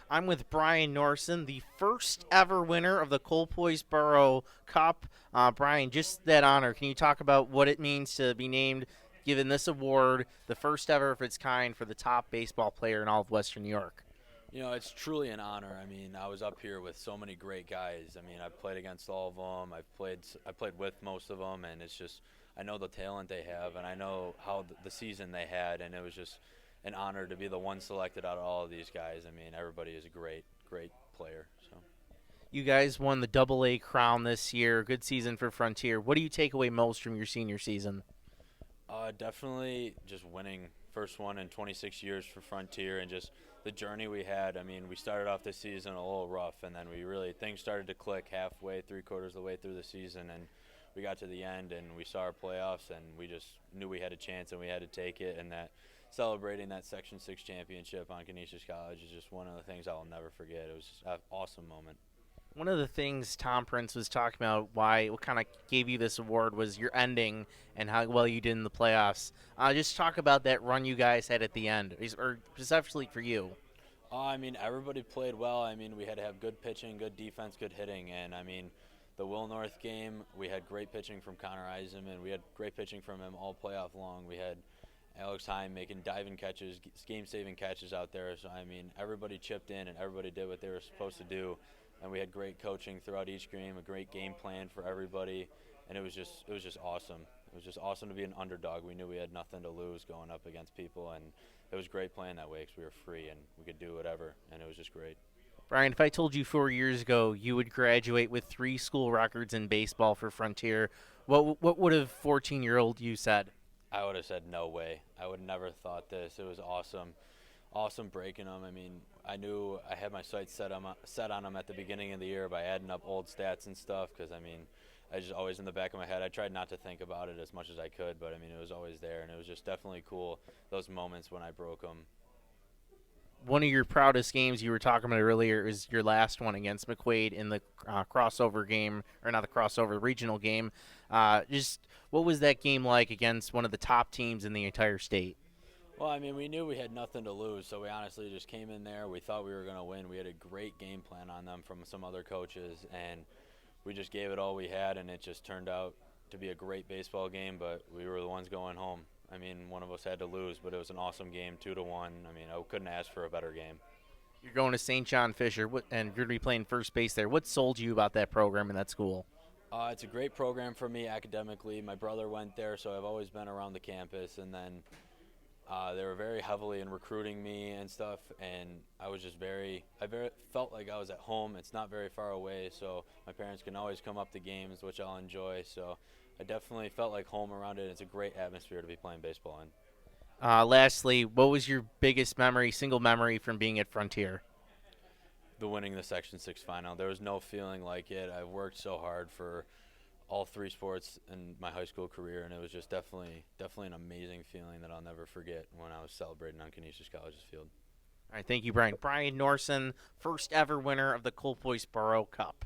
I'm with Brian Norsen, the first ever winner of the Colpoys-Barrows Cup. Brian, just that honor. Can you talk about what it means to be named, given this award, the first ever of its kind for the top baseball player in all of Western New York? It's truly an honor. I mean, I was up here with so many great guys. I mean, I've played against all of them. I played with most of them, and it's just I know the talent they have, and I know how the season they had, and it was just an honor to be the one selected out of all of these guys. I mean, everybody is a great player. So. You guys won the Double A crown this year. Good season for Frontier. What do you take away most from your senior season? Definitely just winning first one in 26 years for Frontier and just the journey we had. I mean, we started off this season a little rough, and then things started to click halfway, three-quarters of the way through the season, and we got to the end and we saw our playoffs, and we just knew we had a chance and we had to take it. And that celebrating that Section 6 championship on Canisius College is just one of the things I'll never forget. It was just an awesome moment. One of the things Tom Prince was talking about, what kind of gave you this award, was your ending and how well you did in the playoffs. Just talk about that run you guys had at the end, or especially for you. I mean, everybody played well. I mean, we had to have good pitching, good defense, good hitting, and I mean, the Will North game, we had great pitching from Connor Eisenman. We had great pitching from him all playoff long. We had Alex Heim making diving catches, game-saving catches out there. So I mean, everybody chipped in and everybody did what they were supposed to do, and we had great coaching throughout each game, a great game plan for everybody, and it was just awesome. It was just awesome to be an underdog. We knew we had nothing to lose going up against people, and it was great playing that way because we were free and we could do whatever, and it was just great. Brian, if I told you 4 years ago you would graduate with 3 school records in baseball for Frontier, what would have 14-year-old you said? I would have said no way. I would never thought this. It was awesome, awesome breaking them. I mean, I knew I had my sights set on them at the beginning of the year by adding up old stats and stuff. Because I mean, I just always in the back of my head. I tried not to think about it as much as I could, but I mean, it was always there, and it was just definitely cool those moments when I broke them. One of your proudest games you were talking about earlier is your last one against McQuaid in the crossover game, or not the crossover, the regional game. Just what was that game like against one of the top teams in the entire state? Well, I mean, we knew we had nothing to lose, so we honestly just came in there. We thought we were going to win. We had a great game plan on them from some other coaches, and we just gave it all we had, and it just turned out to be a great baseball game, but we were the ones going home. I mean, one of us had to lose, but it was an awesome game, 2-1. I mean, I couldn't ask for a better game. You're going to St. John Fisher, and you're going to be playing first base there. What sold you about that program and that school? It's a great program for me academically. My brother went there, so I've always been around the campus, and then they were very heavily in recruiting me and stuff, and I was just felt like I was at home. It's not very far away, so my parents can always come up to games, which I'll enjoy. So I definitely felt like home around it. It's a great atmosphere to be playing baseball in. Lastly, what was your biggest memory, single memory from being at Frontier? The winning the Section 6 final. There was no feeling like it. I've worked so hard for all 3 sports in my high school career, and it was just definitely an amazing feeling that I'll never forget when I was celebrating on Canisius College's field. All right, thank you, Brian. Brian Norsen, first ever winner of the Colpoys-Barrows Cup.